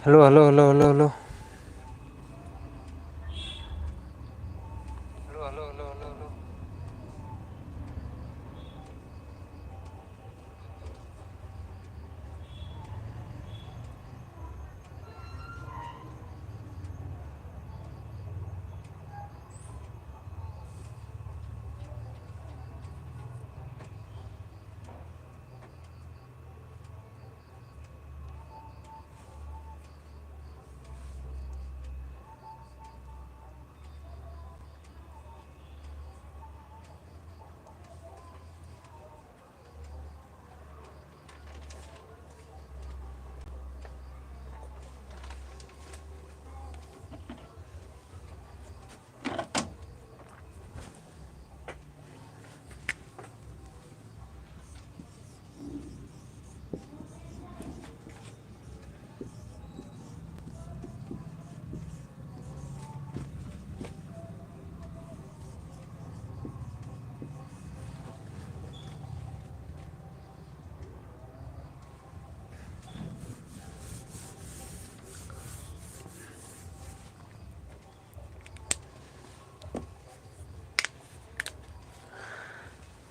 Hello hello hello hello hello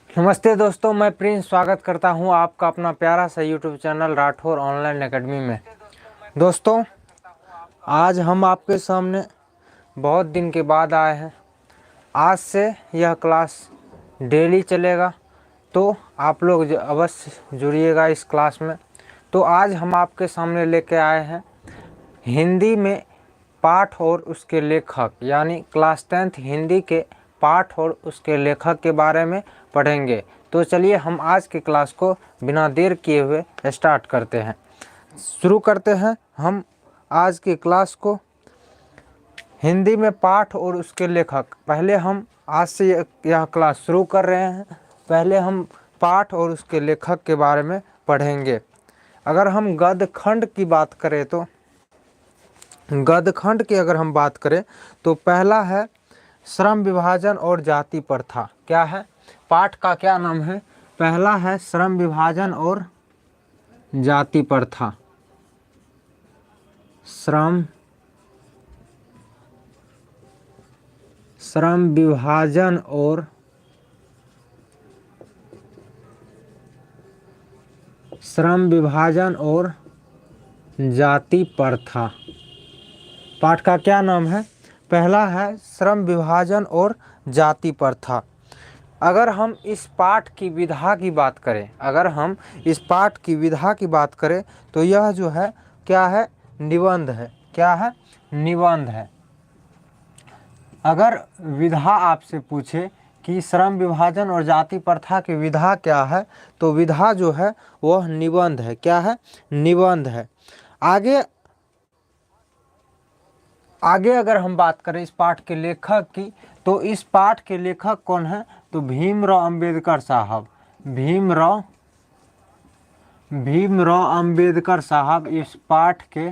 नमस्ते दोस्तों, मैं प्रिंस स्वागत करता हूं आपका अपना प्यारा सा YouTube channel Rathore online academy में। दोस्तों, आज हम आपके सामने बहुत दिन के बाद आए हैं। आज से यह क्लास डेली चलेगा, तो आप लोग अवश्य जुड़िएगा इस क्लास में। तो आज हम आपके सामने लेके आए हैं हिंदी में पाठ और उसके लेखक, यानी क्लास 10th हिंदी के पाठ और उसके लेखक के बारे में पढ़ेंगे। तो चलिए हम आज की क्लास को बिना देर किए हुए स्टार्ट करते हैं। शुरू करते हैं हम आज की क्लास को। हिंदी में पाठ और उसके लेखक, पहले हम आज से यह क्लास शुरू कर रहे हैं। पहले हम पाठ और उसके लेखक के बारे में पढ़ेंगे। अगर हम गद्यखंड की बात करें तो गद्यखंड की अगर हम बात करें तो पहला है श्रम विभाजन और जाति प्रथा। क्या है? पाठ का क्या नाम है? पहला है श्रम विभाजन और जाति प्रथा। श्रम विभाजन और जाति प्रथा। पाठ का क्या नाम है? पहला है श्रम विभाजन और जाति प्रथा। अगर हम इस पाठ की विधा की बात करें, तो यह जो है क्या है? निबंध है। क्या है? निबंध है। अगर विधा आपसे पूछे कि श्रम विभाजन और जाति प्रथा की विधा क्या है, तो विधा जो है वह निबंध है। क्या है? निबंध है। आगे अगर हम बात करें इस पाठ के लेखक की, तो इस पाठ के लेखक कौन है? तो भीमराव अंबेडकर साहब। भीमराव अंबेडकर साहब इस पाठ के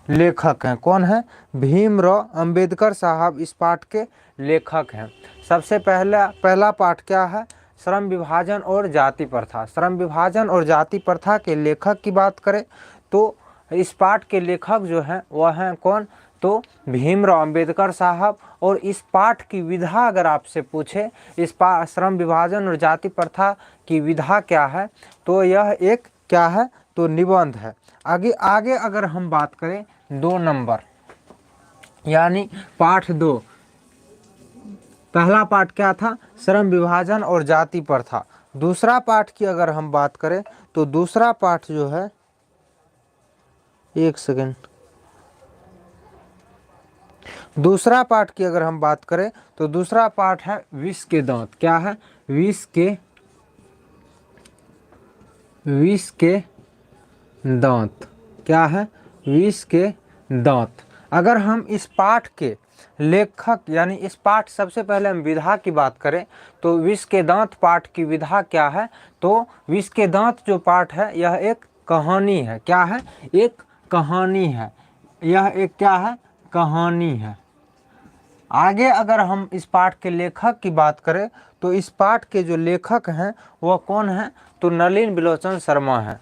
लेखक हैं। कौन है? भीमराव अंबेडकर साहब इस पाठ के लेखक हैं। सबसे पहला पाठ क्या है? श्रम विभाजन और जाति प्रथा। श्रम विभाजन और जाति प्रथा के लेखक की बात करें तो इस पाठ के लेखक जो हैं वह हैं कौन? तो भीमराव अंबेडकर साहब। और इस पाठ की विधा अगर आपसे पूछे इस श्रम विभाजन और जाति प्रथा की विधा क्या है, तो यह एक क्या है? तो निबंध है। आगे अगर हम बात करें 2 नंबर, यानी पाठ 2। पहला पाठ क्या था? श्रम विभाजन और जाति प्रथा। दूसरा पाठ की अगर हम बात करें तो दूसरा पाठ जो है, एक सेकेंड, दूसरा पाठ की अगर हम बात करें तो दूसरा पाठ है विष के दांत। क्या है? विष के दांत। क्या है? विष के दांत। अगर हम इस पाठ के लेखक, यानी इस पाठ, सबसे पहले हम विधा की बात करें तो विष के दांत पाठ की विधा क्या है? तो विष के दांत जो पाठ है यह एक कहानी है। क्या है? एक कहानी है। यह एक क्या है? कहानी है। आगे अगर हम इस पाठ के लेखक की बात करें तो इस पाठ के जो लेखक हैं वह कौन है? तो नलिन बिलोचन शर्मा है।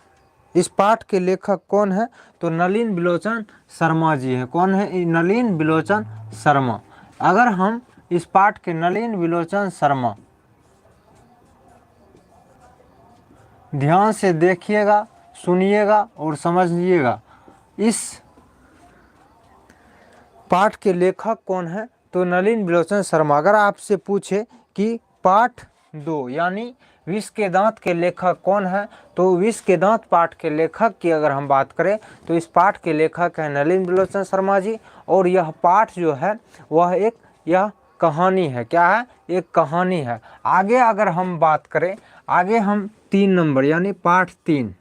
इस पाठ के लेखक कौन है? तो नलिन बिलोचन शर्मा जी हैं। कौन है? नलिन बिलोचन शर्मा। अगर हम इस पाठ के नलिन बिलोचन शर्मा ध्यान से देखिएगा, सुनिएगा और समझिएगा, इस पाठ के लेखक कौन है? तो नलिन बिलोचन शर्मा। अगर आपसे पूछे कि पाठ 2 यानी विष के दांत के लेखक कौन है? तो विष के दांत पाठ के लेखक की अगर हम बात करें तो इस पाठ के लेखक है नलिन बिलोचन शर्मा जी। और यह पाठ जो है वह यह कहानी है। क्या है? एक कहानी है। आगे अगर हम बात करें, आगे हम 3 नंबर यानी पाठ 3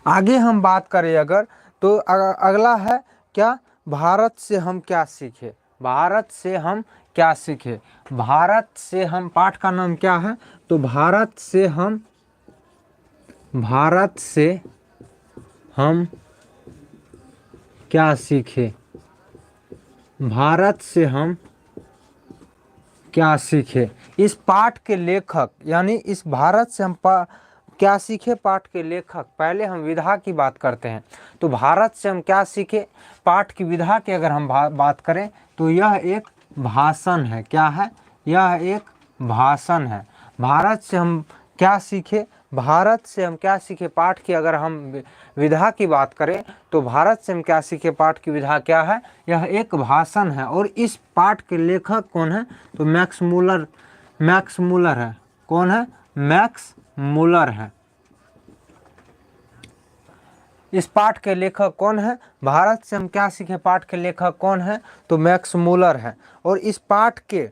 आगे हम बात करें अगर, तो अगला है क्या? भारत से हम क्या सीखे? भारत से हम क्या सीखे? भारत से हम, पाठ का नाम क्या है? तो भारत से हम क्या सीखे? भारत से हम क्या सीखे? इस पाठ के लेखक यानी इस भारत से हम क्या सीखे पाठ के लेखक, पहले हम विधा की बात करते हैं। तो भारत से हम क्या सीखे पाठ की विधा की अगर हम बात करें तो यह एक भाषण है। क्या है? यह एक भाषण है। भारत से हम क्या सीखे? भारत से हम क्या सीखे पाठ की अगर हम विधा की बात करें तो भारत से हम क्या सीखे पाठ की विधा क्या है? यह एक भाषण है। और इस पाठ के लेखक कौन है? तो मैक्स मूलर है। कौन है? मैक्स मूलर है। इस पाठ के लेखक कौन है? भारत से हम क्या सीखे पाठ के लेखक कौन है? तो मैक्स मूलर है। और इस पाठ के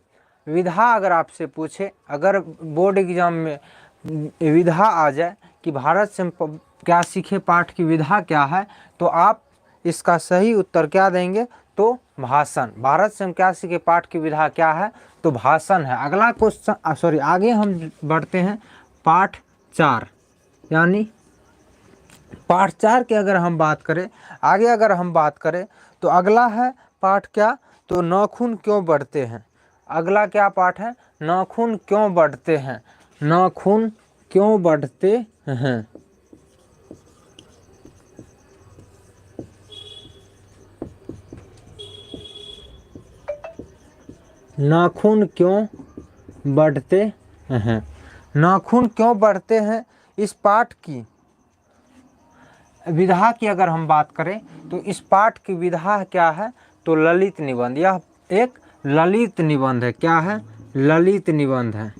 विधा अगर आपसे पूछे, अगर बोर्ड एग्जाम में विधा आ जाए कि भारत से हम क्या सीखे पाठ की विधा क्या है, तो आप इसका सही उत्तर क्या देंगे? तो भाषण। भारत से हम क्या सीखे पाठ की विधा क्या है? तो भाषण है। अगला क्वेश्चन आगे हम बढ़ते हैं पाठ 4 यानी पाठ 4 की अगर हम बात करें, आगे अगर हम बात करें तो अगला है पाठ क्या? तो नाखून क्यों बढ़ते हैं। अगला क्या पाठ है? नाखून क्यों बढ़ते हैं। नाखून क्यों बढ़ते हैं। नाखून क्यों बढ़ते हैं। नाखून क्यों बढ़ते हैं इस पाठ की विधा की अगर हम बात करें तो इस पाठ की विधा क्या है? तो ललित निबंध। यह एक ललित निबंध है। क्या है? ललित निबंध है।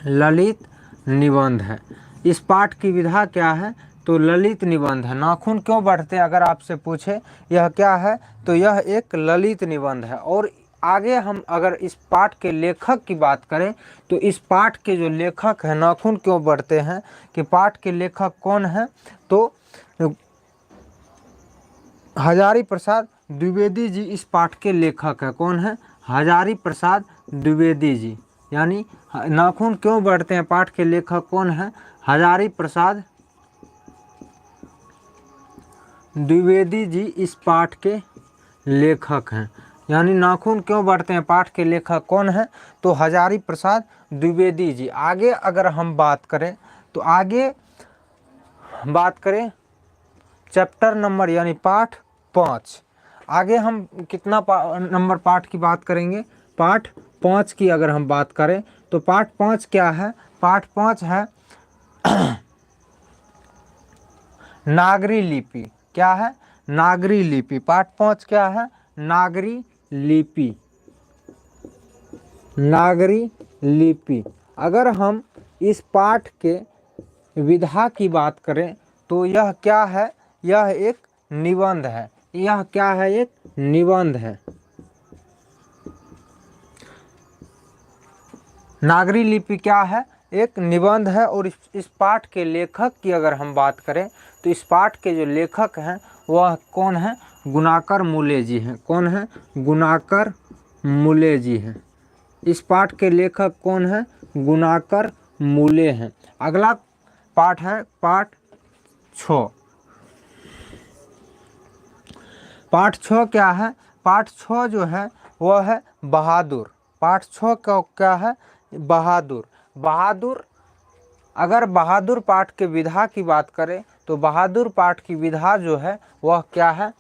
ललित निबंध है। इस पाठ की विधा क्या है? तो ललित निबंध है। नाखून क्यों बढ़ते हैं अगर आपसे पूछे, यह क्या है? तो यह एक ललित निबंध है। और आगे हम अगर इस पाठ के लेखक की बात करें तो इस पाठ के जो लेखक हैं नाखून क्यों बढ़ते हैं कि पाठ के लेखक कौन है? तो हजारी प्रसाद द्विवेदी जी इस पाठ के लेखक है। कौन है? हजारी प्रसाद द्विवेदी जी। यानी नाखून क्यों बढ़ते हैं पाठ के लेखक कौन है? हजारी प्रसाद द्विवेदी जी इस पाठ के लेखक हैं। यानी नाखून क्यों बढ़ते हैं पाठ के लेखक कौन है? तो हजारी प्रसाद द्विवेदी जी। आगे अगर हम बात करें तो आगे बात करें चैप्टर नंबर यानी पाठ 5। आगे हम कितना नंबर पाठ की बात करेंगे? पाठ 5 की अगर हम बात करें तो पाठ 5 क्या है? पाठ 5 है नागरी लिपि। क्या है? नागरी लिपि। पाठ 5 क्या है? नागरी लिपि। नागरी लिपि। अगर हम इस पाठ के विधा की बात करें तो यह क्या है? यह एक निबंध है। यह क्या है? एक निबंध है। नागरी लिपि क्या है? एक निबंध है। और इस पाठ के लेखक की अगर हम बात करें तो इस पाठ के जो लेखक हैं वह कौन है? गुणाकर मूले जी हैं। कौन है? गुणाकर मूले जी हैं। इस पाठ के लेखक कौन है? गुणाकर मूले हैं। अगला पाठ है पाठ 6। पाठ 6 क्या है? पाठ 6 जो है वह है बहादुर। पाठ 6 का क्या है? बहादुर। बहादुर अगर बहादुर पाठ के विधा की बात करें तो बहादुर पाठ की विधा जो है वह क्या है,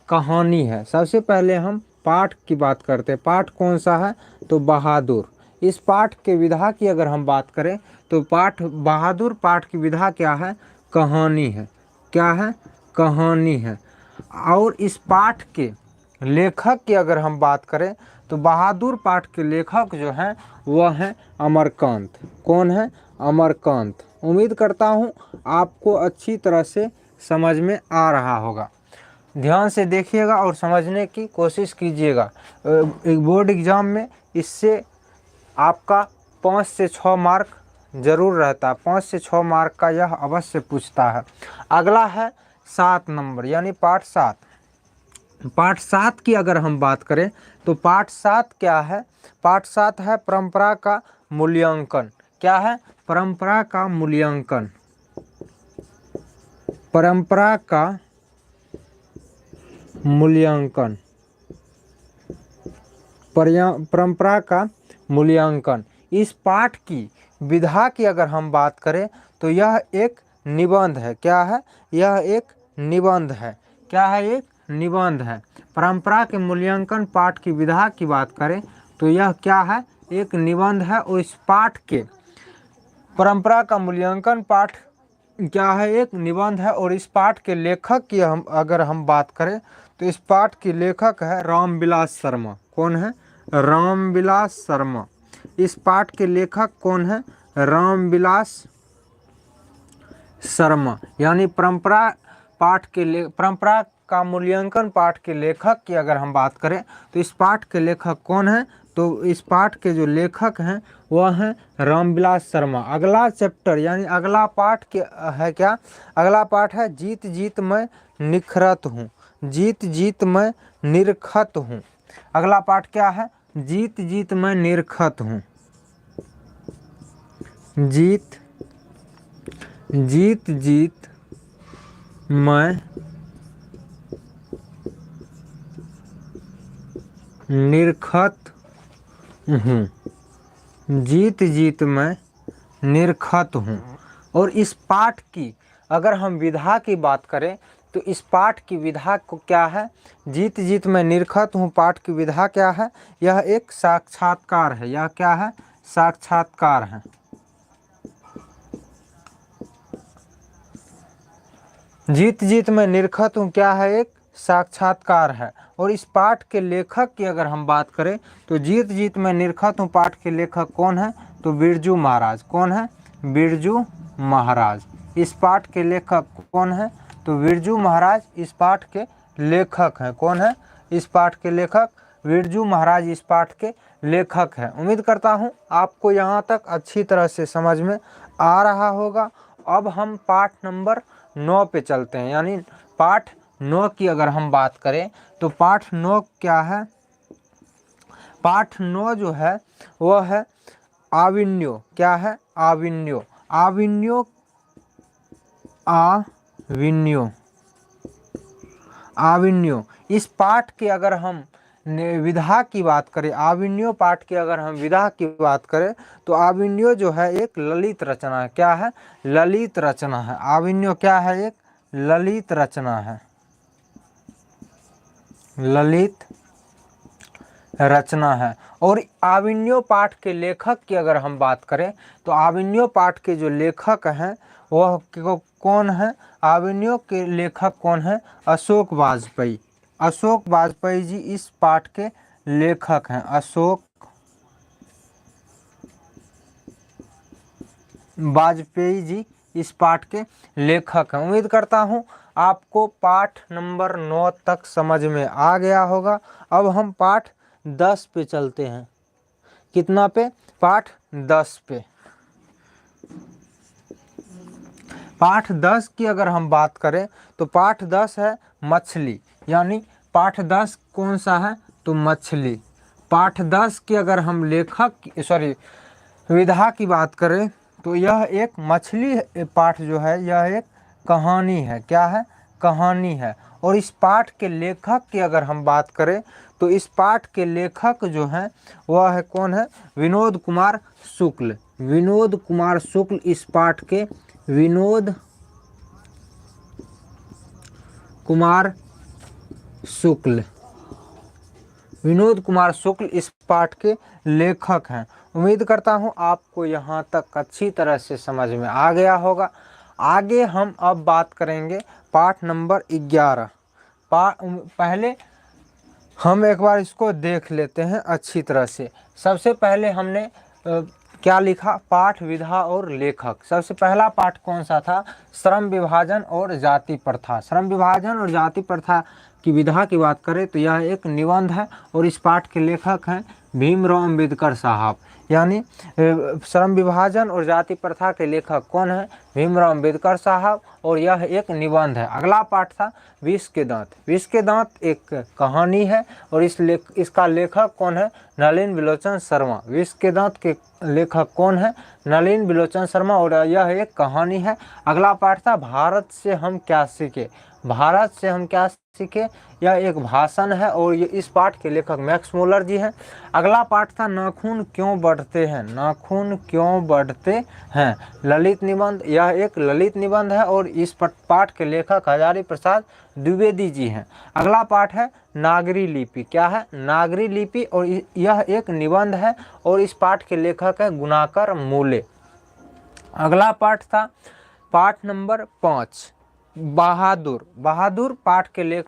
कहानी है। सबसे पहले हम पाठ की बात करते हैं। पाठ कौन सा है, तो बहादुर। इस पाठ के विधा की अगर हम बात करें तो पाठ बहादुर पाठ की विधा क्या है, कहानी है। क्या है, कहानी है। और इस पाठ के लेखक की अगर हम बात करें तो बहादुर पाठ के लेखक जो हैं वह हैं अमरकांत। कौन है, अमरकांत। उम्मीद करता हूँ आपको अच्छी तरह से समझ में आ रहा होगा। ध्यान से देखिएगा और समझने की कोशिश कीजिएगा। एक बोर्ड एग्ज़ाम में इससे आपका 5 से 6 मार्क जरूर रहता है। 5 से 6 मार्क का यह अवश्य पूछता है। अगला है 7 नंबर यानी पाठ 7। पाठ 7 की अगर हम बात करें तो पाठ 7 क्या है, पाठ 7 है परंपरा का मूल्यांकन। क्या है, परंपरा का मूल्यांकन। परंपरा का मूल्यांकन, परंपरा का मूल्यांकन। इस पाठ की विधा की अगर हम बात करें तो यह एक निबंध है। क्या है, यह एक निबंध है। क्या है, एक निबंध है। परंपरा के मूल्यांकन पाठ की विधा की बात करें तो यह क्या है, एक निबंध है। और इस पाठ के परंपरा का मूल्यांकन पाठ क्या है, एक निबंध है। और इस पाठ के लेखक की अगर हम बात करें तो इस पाठ के लेखक है रामविलास शर्मा। कौन है, रामविलास शर्मा। इस पाठ के लेखक कौन है, रामविलास शर्मा। यानी परंपरा परंपरा का मूल्यांकन पाठ के लेखक की अगर हम बात करें तो इस पाठ के लेखक कौन है, तो इस पाठ के जो लेखक हैं वह हैं रामविलास शर्मा। अगला चैप्टर यानी अगला पाठ के है क्या, अगला पाठ है जीत जीत मैं निखरत हूँ। जीत जीत मैं निरखत हूँ। अगला पाठ क्या है, जीत जीत मैं निरखत हूँ। जीत जीत जीत मैं निरखत हूँ। जीत जीत मैं निरखत हूँ। और इस पाठ की अगर हम विधा की बात करें तो इस पाठ की विधा को क्या है, जीत जीत मैं निरखत हूँ पाठ की विधा क्या है, यह एक साक्षात्कार है। यह क्या है, साक्षात्कार है। जीत जीत मैं निरखत हूँ क्या है, एक साक्षात्कार है। और इस पाठ के लेखक की अगर हम बात करें तो जीत जीत मैं निरखत हूँ पाठ के लेखक कौन है, तो बिरजू महाराज। कौन है, बिरजू महाराज। इस पाठ के लेखक कौन है, तो बिरजू महाराज इस पाठ के लेखक हैं। कौन है, इस पाठ के लेखक बिरजू महाराज इस पाठ के लेखक हैं। उम्मीद करता हूँ आपको यहाँ तक अच्छी तरह से समझ में आ रहा होगा। अब हम पाठ नंबर 9 पे चलते हैं। यानी पाठ 9 की अगर हम बात करें तो पाठ 9 क्या है, पाठ 9 जो है वह है आविन्यो। क्या है, आविन्यो। आविन्यो आविन्यो आविन्यो। इस पाठ के अगर हम विधा की बात करें, आविन्यो पाठ की अगर हम विधा की बात करें तो आविन्यो जो है एक ललित रचना है। क्या है, ललित रचना है। आविन्यो क्या है, एक ललित रचना है। ललित रचना है। और आविन्यो पाठ के लेखक की अगर हम बात करें तो आविन्यो पाठ के जो लेखक हैं वह कौन है, आविन्यो के लेखक कौन है, अशोक वाजपेयी। अशोक वाजपेयी जी इस पाठ के लेखक हैं। अशोक वाजपेयी जी इस पाठ के लेखक हैं। उम्मीद करता हूँ आपको पाठ नंबर 9 तक समझ में आ गया होगा। अब हम पाठ 10 पे चलते हैं। कितना पे, पाठ 10 पे। पाठ 10 की अगर हम बात करें तो पाठ 10 है मछली। यानी पाठ 10 कौन सा है, तो मछली। पाठ 10 की अगर हम विधा की बात करें तो यह एक मछली पाठ जो है यह एक कहानी है। क्या है, कहानी है। और इस पाठ के लेखक की अगर हम बात करें तो इस पाठ के लेखक जो हैं वह है कौन है? विनोद कुमार शुक्ल। विनोद कुमार शुक्ल इस पाठ के विनोद कुमार शुक्ल इस पाठ के लेखक हैं। उम्मीद करता हूं आपको यहां तक अच्छी तरह से समझ में आ गया होगा। आगे हम अब बात करेंगे पाठ नंबर 11। पहले हम एक बार इसको देख लेते हैं अच्छी तरह से। सबसे पहले हमने क्या लिखा? पाठ, विधा और लेखक। सबसे पहला पाठ कौन सा था? श्रम विभाजन और जाति प्रथा। श्रम विभाजन और जाति प्रथा की विधा की बात करें तो यह एक निबंध है और इस पाठ के लेखक हैं भीमराव अम्बेडकर साहब। यानी श्रम विभाजन और जाति प्रथा के लेखक कौन है? भीमराव अम्बेडकर साहब। और यह एक निबंध है। अगला पाठ था विष के दांत। विष के दांत एक कहानी है और इसका लेखक कौन है? नलिन विलोचन शर्मा। विष के दांत के लेखक कौन है? नलिन विलोचन शर्मा और यह एक कहानी है। अगला पाठ था भारत से हम क्या सीखे। भारत से हम क्या सीखे, यह एक भाषण है और ये इस पाठ के लेखक मैक्स मुलर जी हैं। अगला पाठ था नाखून क्यों बढ़ते हैं। नाखून क्यों बढ़ते हैं, ललित निबंध। यह एक ललित निबंध है और इस पाठ के लेखक हजारी प्रसाद द्विवेदी जी हैं। अगला पाठ है नागरी लिपि। क्या है? नागरी लिपि और यह एक निबंध है और इस पाठ के लेखक है गुणाकर मूले। अगला पाठ था पाठ नंबर 5 बहादुर। बहादुर पाठ के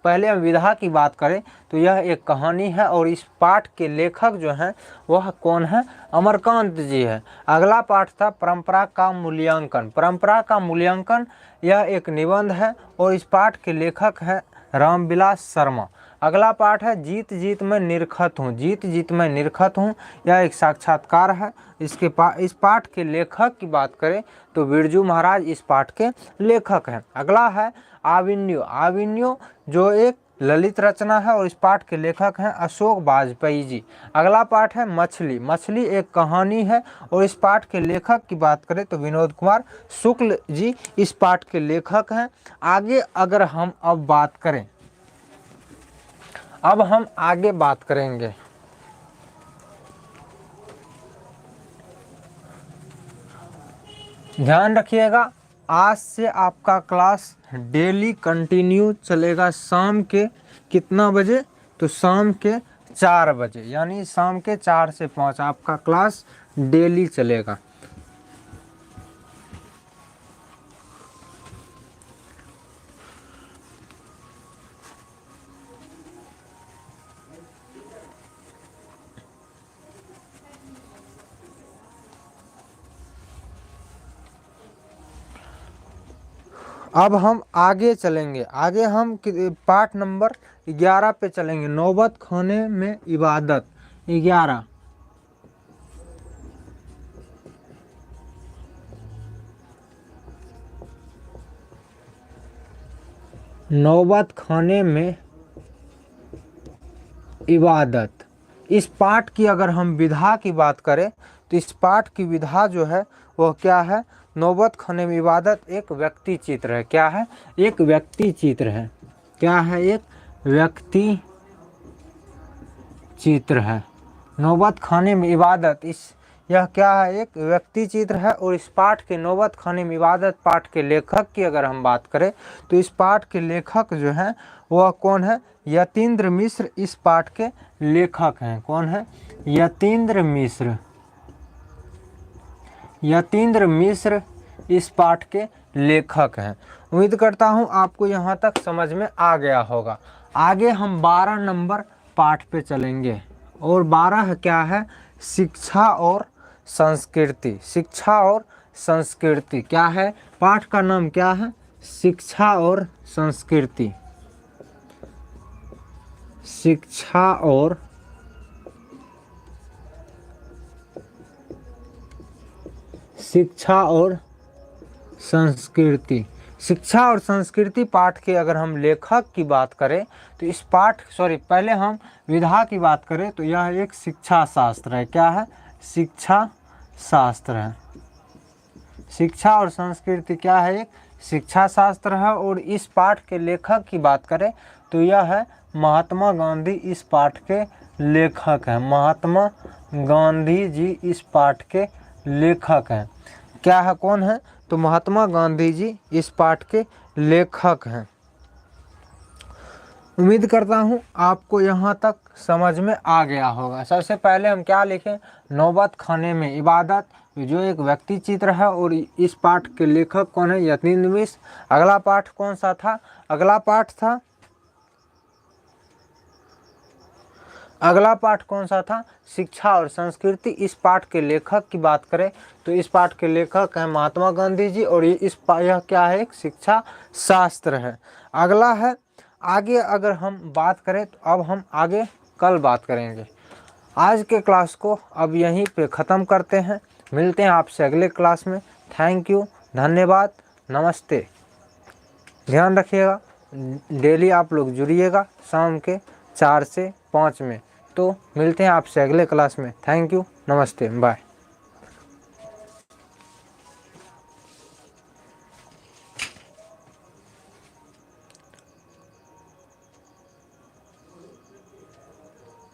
पहले हम विधा की बात करें तो यह एक कहानी है और इस पाठ के लेखक जो हैं वह कौन है? अमरकांत जी है। अगला पाठ था परंपरा का मूल्यांकन। परंपरा का मूल्यांकन यह एक निबंध है और इस पाठ के लेखक हैं रामविलास शर्मा। अगला पाठ है जीत जीत में निरखत हूँ। जीत जीत में निरखत हूँ, यह एक साक्षात्कार है। इस पाठ के लेखक की बात करें तो बिरजू महाराज इस पाठ के लेखक हैं। अगला है आविन्यो। आविन्यो जो एक ललित रचना है और इस पाठ के लेखक हैं अशोक वाजपेयी जी। अगला पाठ है मछली। मछली एक कहानी है और इस पाठ के लेखक की बात करें तो विनोद कुमार शुक्ल जी इस पाठ के लेखक हैं। आगे अगर हम अब बात करें, अब हम आगे बात करेंगे ध्यान रखिएगा, आज से आपका क्लास डेली कंटिन्यू चलेगा। शाम के कितना बजे? तो शाम के 4 बजे, यानी शाम के 4 से 5 आपका क्लास डेली चलेगा। अब हम आगे चलेंगे। आगे हम पाठ नंबर 11 पे चलेंगे। नौबत खाने में इबादत। 11 नौबत खाने में इबादत। इस पाठ की अगर हम विधा की बात करें तो इस पाठ की विधा जो है वह क्या है? नौबत खाने में इबादत एक व्यक्ति चित्र है। क्या है? एक व्यक्ति चित्र है। क्या है? एक व्यक्ति चित्र है। नौबत खाने में इबादत यह क्या है? एक व्यक्ति चित्र है और इस पाठ के नौबत खाने में इबादत पाठ के लेखक की अगर हम बात करें तो इस पाठ के लेखक जो हैं वह कौन है? यतीन्द्र मिश्र इस पाठ के लेखक हैं। कौन है? यतीन्द्र मिश्र। यतीन्द्र मिश्र इस पाठ के लेखक हैं। उम्मीद करता हूं आपको यहां तक समझ में आ गया होगा। आगे हम 12 नंबर पाठ पे चलेंगे और 12 क्या है? शिक्षा और संस्कृति। शिक्षा और संस्कृति क्या है? पाठ का नाम क्या है? शिक्षा और संस्कृति। शिक्षा और संस्कृति। शिक्षा और संस्कृति पाठ के अगर हम लेखक की बात करें तो इस पहले हम विधा की बात करें तो यह एक शिक्षा शास्त्र है। क्या है? शिक्षा शास्त्र है। शिक्षा और संस्कृति क्या है? एक शिक्षा शास्त्र है और इस पाठ के लेखक की बात करें तो यह है महात्मा गांधी इस पाठ के लेखक हैं। महात्मा गांधी जी इस पाठ के लेखक हैं। क्या है, कौन है? तो महात्मा गांधी जी इस पाठ के लेखक हैं। उम्मीद करता हूँ आपको यहाँ तक समझ में आ गया होगा। सबसे पहले हम क्या लिखें? नौबत खाने में इबादत, जो एक व्यक्ति चित्र है और इस पाठ के लेखक कौन है? यतीन्द्र मिश्र। अगला पाठ कौन सा था? अगला पाठ कौन सा था? शिक्षा और संस्कृति। इस पाठ के लेखक की बात करें तो इस पाठ के लेखक हैं महात्मा गांधी जी और यह क्या है? एक शिक्षा शास्त्र है। अगला है आगे, अगर हम बात करें तो अब हम आगे कल बात करेंगे। आज के क्लास को अब यहीं पे ख़त्म करते हैं। मिलते हैं आपसे अगले क्लास में। थैंक यू, धन्यवाद, नमस्ते। ध्यान रखिएगा, डेली आप लोग जुड़िएगा शाम के 4 से 5 में। तो मिलते हैं आपसे अगले क्लास में। थैंक यू, नमस्ते, बाय।